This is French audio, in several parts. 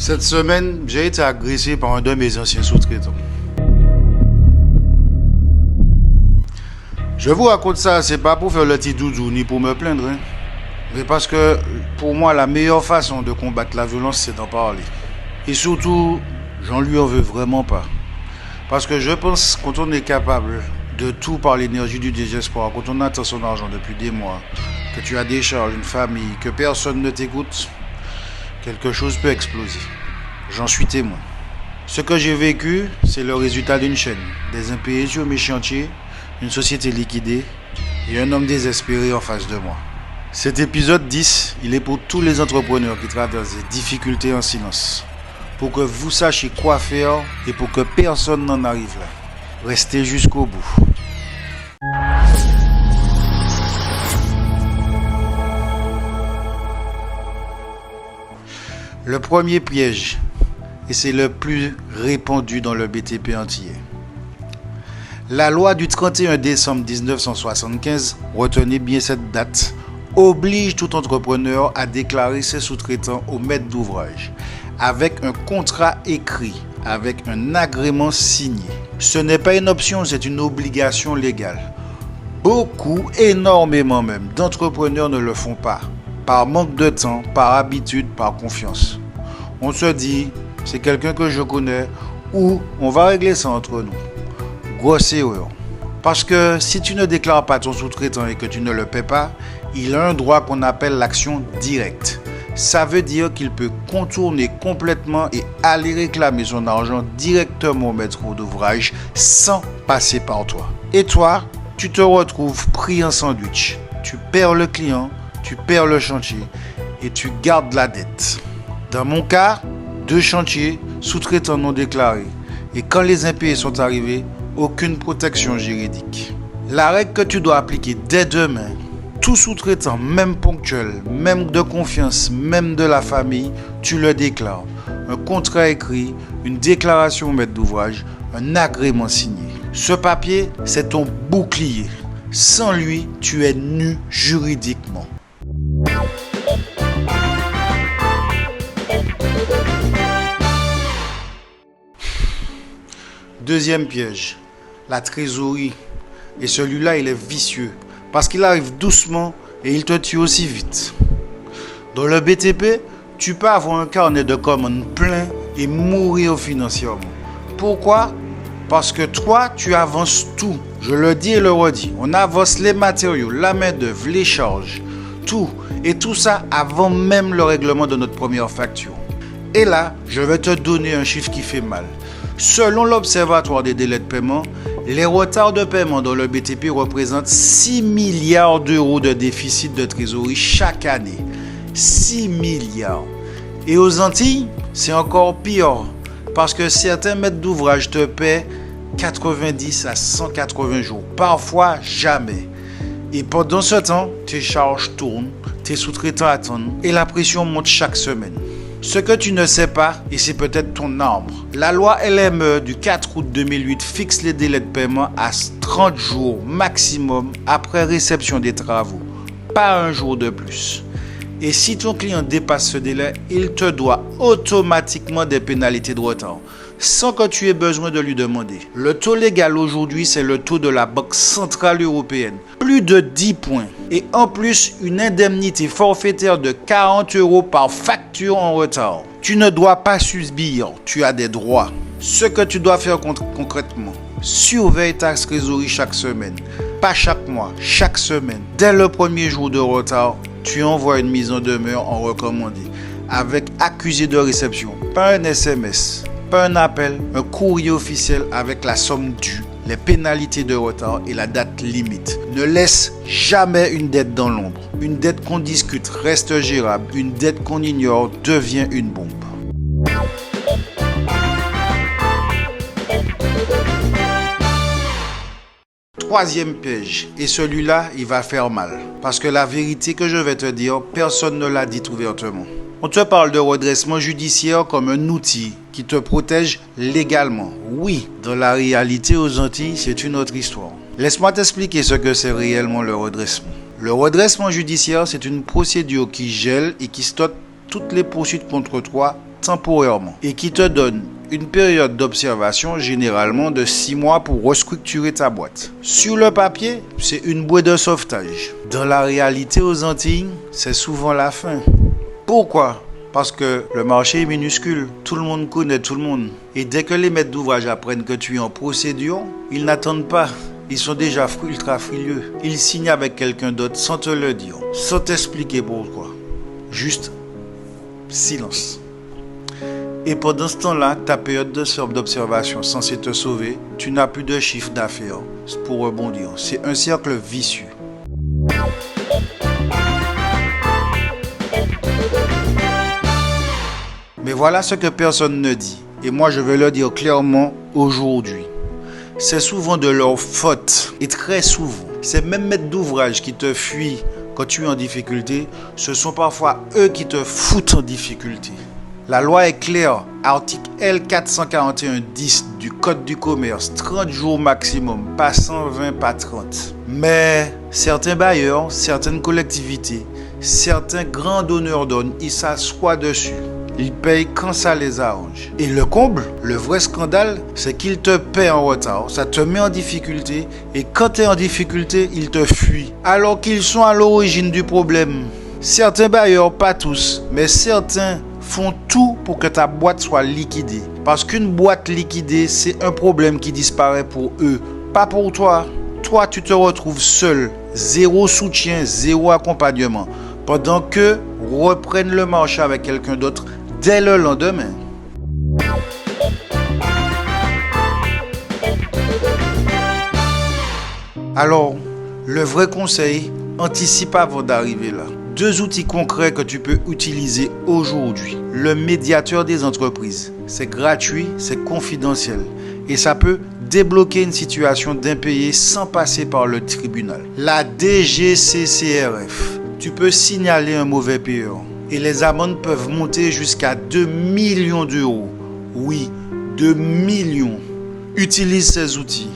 Cette semaine, j'ai été agressé par un de mes anciens sous-traitants. Je vous raconte ça, c'est pas pour faire le petit doudou ni pour me plaindre, hein. Mais parce que pour moi, la meilleure façon de combattre la violence, c'est d'en parler. Et surtout, j'en lui en veux vraiment pas. Parce que je pense quand on est capable de tout par l'énergie du désespoir, quand on attend son argent depuis des mois, que tu as des charges, une famille, que personne ne t'écoute, quelque chose peut exploser. J'en suis témoin. Ce que j'ai vécu, c'est le résultat d'une chaîne. Des impayés sur mes chantiers, une société liquidée et un homme désespéré en face de moi. Cet épisode 10, il est pour tous les entrepreneurs qui traversent des difficultés en silence. Pour que vous sachiez quoi faire et pour que personne n'en arrive là. Restez jusqu'au bout. Le premier piège, et c'est le plus répandu dans le BTP entier. La loi du 31 décembre 1975, retenez bien cette date, oblige tout entrepreneur à déclarer ses sous-traitants au maître d'ouvrage, avec un contrat écrit, avec un agrément signé. Ce n'est pas une option, c'est une obligation légale. Beaucoup, énormément même, d'entrepreneurs ne le font pas. Par manque de temps, par habitude, par confiance. On se dit, c'est quelqu'un que je connais, ou on va régler ça entre nous. Grosse erreur. Parce que si tu ne déclares pas ton sous-traitant et que tu ne le paies pas, il a un droit qu'on appelle l'action directe. Ça veut dire qu'il peut contourner complètement et aller réclamer son argent directement au maître d'ouvrage sans passer par toi. Et toi, tu te retrouves pris en sandwich. Tu perds le client, tu perds le chantier et tu gardes la dette. Dans mon cas, 2 chantiers, sous-traitants non déclarés. Et quand les impayés sont arrivés, aucune protection juridique. La règle que tu dois appliquer dès demain, tout sous-traitant, même ponctuel, même de confiance, même de la famille, tu le déclares. Un contrat écrit, une déclaration au maître d'ouvrage, un agrément signé. Ce papier, c'est ton bouclier. Sans lui, tu es nu juridiquement. Deuxième piège, la trésorerie. Et celui-là, il est vicieux. Parce qu'il arrive doucement et il te tue aussi vite. Dans le BTP, tu peux avoir un carnet de commandes plein et mourir financièrement. Pourquoi ? Parce que toi, tu avances tout. Je le dis et le redis. On avance les matériaux, la main-d'œuvre, les charges, tout. Et tout ça avant même le règlement de notre première facture. Et là, je vais te donner un chiffre qui fait mal. Selon l'Observatoire des délais de paiement, les retards de paiement dans le BTP représentent 6 milliards d'euros de déficit de trésorerie chaque année. 6 milliards. Et aux Antilles, c'est encore pire. Parce que certains maîtres d'ouvrage te paient 90 à 180 jours. Parfois, jamais. Et pendant ce temps, tes charges tournent, tes sous-traitants attendent et la pression monte chaque semaine. Ce que tu ne sais pas, et c'est peut-être ton arbre, la loi LME du 4 août 2008 fixe les délais de paiement à 30 jours maximum après réception des travaux, pas un jour de plus. Et si ton client dépasse ce délai, il te doit automatiquement des pénalités de retard, sans que tu aies besoin de lui demander. Le taux légal aujourd'hui, c'est le taux de la Banque Centrale Européenne, plus de 10 points. Et en plus, une indemnité forfaitaire de 40 € par facture en retard. Tu ne dois pas subir, tu as des droits. Ce que tu dois faire concrètement, surveille ta trésorerie chaque semaine. Pas chaque mois, chaque semaine. Dès le premier jour de retard, tu envoies une mise en demeure en recommandé avec accusé de réception. Pas un SMS, pas un appel, un courrier officiel avec la somme due, les pénalités de retard et la date limite. Ne laisse jamais une dette dans l'ombre. Une dette qu'on discute reste gérable. Une dette qu'on ignore devient une bombe. Troisième piège, et celui-là, il va faire mal. Parce que la vérité que je vais te dire, personne ne l'a dit ouvertement. On te parle de redressement judiciaire comme un outil qui te protège légalement. Oui, dans la réalité aux Antilles, c'est une autre histoire. Laisse-moi t'expliquer ce que c'est réellement le redressement. Le redressement judiciaire, c'est une procédure qui gèle et qui stoppe toutes les poursuites contre toi temporairement et qui te donne une période d'observation généralement de 6 mois pour restructurer ta boîte. Sur le papier, c'est une bouée de sauvetage. Dans la réalité aux Antilles, c'est souvent la fin. Pourquoi ? Parce que le marché est minuscule. Tout le monde connaît tout le monde. Et dès que les maîtres d'ouvrage apprennent que tu es en procédure, ils n'attendent pas. Ils sont déjà ultra frileux. Ils signent avec quelqu'un d'autre sans te le dire, sans t'expliquer pourquoi. Juste silence. Et pendant ce temps-là, ta période d'observation censée te sauver, tu n'as plus de chiffre d'affaires pour rebondir. C'est un cercle vicieux. Mais voilà ce que personne ne dit. Et moi, je vais le dire clairement aujourd'hui. C'est souvent de leur faute. Et très souvent, ces mêmes maîtres d'ouvrage qui te fuient quand tu es en difficulté, ce sont parfois eux qui te foutent en difficulté. La loi est claire, article L441-10 du Code du commerce, 30 jours maximum, pas 120, pas 30. Mais certains bailleurs, certaines collectivités, certains grands donneurs d'ordre, ils s'assoient dessus. Ils payent quand ça les arrange. Et le comble, le vrai scandale, c'est qu'ils te paient en retard. Ça te met en difficulté. Et quand tu es en difficulté, ils te fuient. Alors qu'ils sont à l'origine du problème. Certains bailleurs, pas tous, mais certains font tout pour que ta boîte soit liquidée. Parce qu'une boîte liquidée, c'est un problème qui disparaît pour eux, pas pour toi. Toi, tu te retrouves seul. Zéro soutien, zéro accompagnement. Pendant qu'eux reprennent le marché avec quelqu'un d'autre dès le lendemain. Alors, le vrai conseil, anticipe avant d'arriver là. 2 outils concrets que tu peux utiliser aujourd'hui. Le médiateur des entreprises. C'est gratuit, c'est confidentiel. Et ça peut débloquer une situation d'impayé sans passer par le tribunal. La DGCCRF. Tu peux signaler un mauvais payeur. Et les amendes peuvent monter jusqu'à 2 millions d'euros. Oui, 2 millions. Utilise ces outils.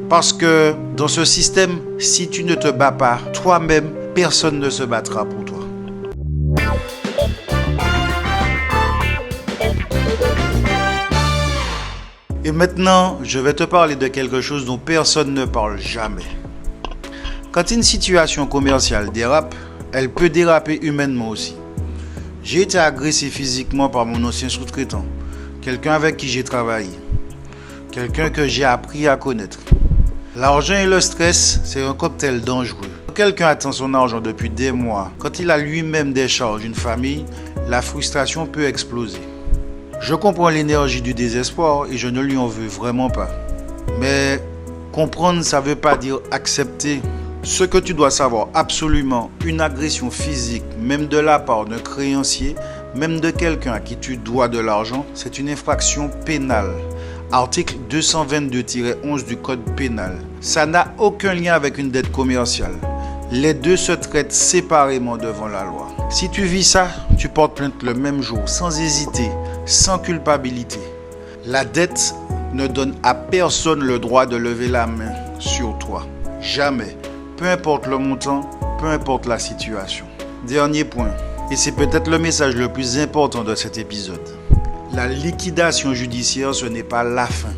Parce que dans ce système, si tu ne te bats pas toi-même, personne ne se battra pour toi. Et maintenant, je vais te parler de quelque chose dont personne ne parle jamais. Quand une situation commerciale dérape, elle peut déraper humainement aussi. J'ai été agressé physiquement par mon ancien sous-traitant, quelqu'un avec qui j'ai travaillé, quelqu'un que j'ai appris à connaître. L'argent et le stress, c'est un cocktail dangereux. Quand quelqu'un attend son argent depuis des mois, quand il a lui-même des charges, une famille, la frustration peut exploser. Je comprends l'énergie du désespoir et je ne lui en veux vraiment pas. Mais comprendre, ça ne veut pas dire accepter. Ce que tu dois savoir absolument, une agression physique, même de la part d'un créancier, même de quelqu'un à qui tu dois de l'argent, c'est une infraction pénale. Article 222-11 du Code pénal. Ça n'a aucun lien avec une dette commerciale. Les deux se traitent séparément devant la loi. Si tu vis ça, tu portes plainte le même jour, sans hésiter, sans culpabilité. La dette ne donne à personne le droit de lever la main sur toi. Jamais. Peu importe le montant, peu importe la situation. Dernier point, et c'est peut-être le message le plus important de cet épisode. La liquidation judiciaire, ce n'est pas la fin.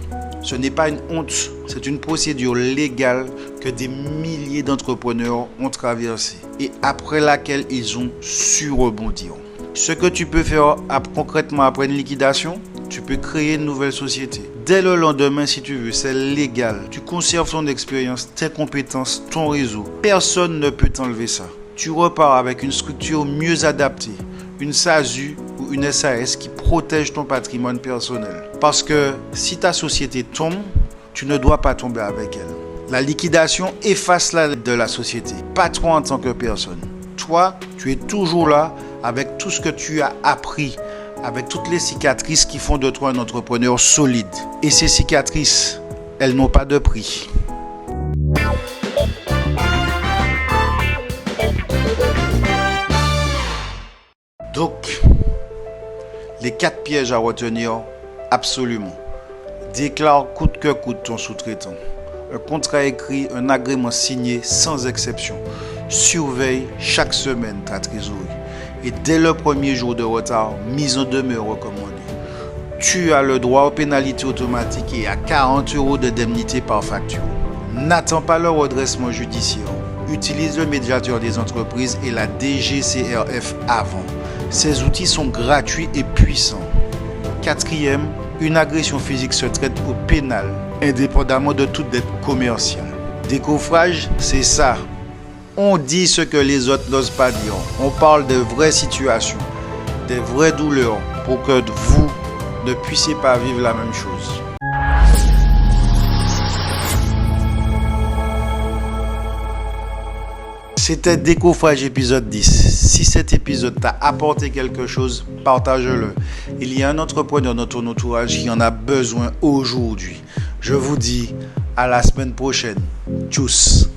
Ce n'est pas une honte, c'est une procédure légale que des milliers d'entrepreneurs ont traversée et après laquelle ils ont su rebondir. Ce que tu peux faire concrètement après une liquidation, tu peux créer une nouvelle société. Dès le lendemain, si tu veux, c'est légal. Tu conserves ton expérience, tes compétences, ton réseau. Personne ne peut t'enlever ça. Tu repars avec une structure mieux adaptée, une SASU ou une SAS qui protège ton patrimoine personnel. Parce que si ta société tombe, tu ne dois pas tomber avec elle. La liquidation efface la dette de la société, pas toi en tant que personne. Toi, tu es toujours là avec tout ce que tu as appris, avec toutes les cicatrices qui font de toi un entrepreneur solide. Et ces cicatrices, elles n'ont pas de prix. Donc, les 4 pièges à retenir, absolument. Déclare coûte que coûte ton sous-traitant. Un contrat écrit, un agrément signé sans exception. Surveille chaque semaine ta trésorerie. et dès le premier jour de retard, mise en demeure recommandée. Tu as le droit aux pénalités automatiques et à 40 € d'indemnité par facture. N'attends pas le redressement judiciaire. Utilise le médiateur des entreprises et la DGCRF avant. Ces outils sont gratuits et puissants. Quatrième, une agression physique se traite au pénal, indépendamment de toute dette commerciale. Décoffrage, c'est ça. On dit ce que les autres n'osent pas dire. On parle de vraies situations, des vraies douleurs, pour que vous ne puissiez pas vivre la même chose. C'était Décoffrage épisode 10. Si cet épisode t'a apporté quelque chose, partage-le. Il y a un entrepreneur dans ton entourage qui en a besoin aujourd'hui. Je vous dis à la semaine prochaine. Tchuss.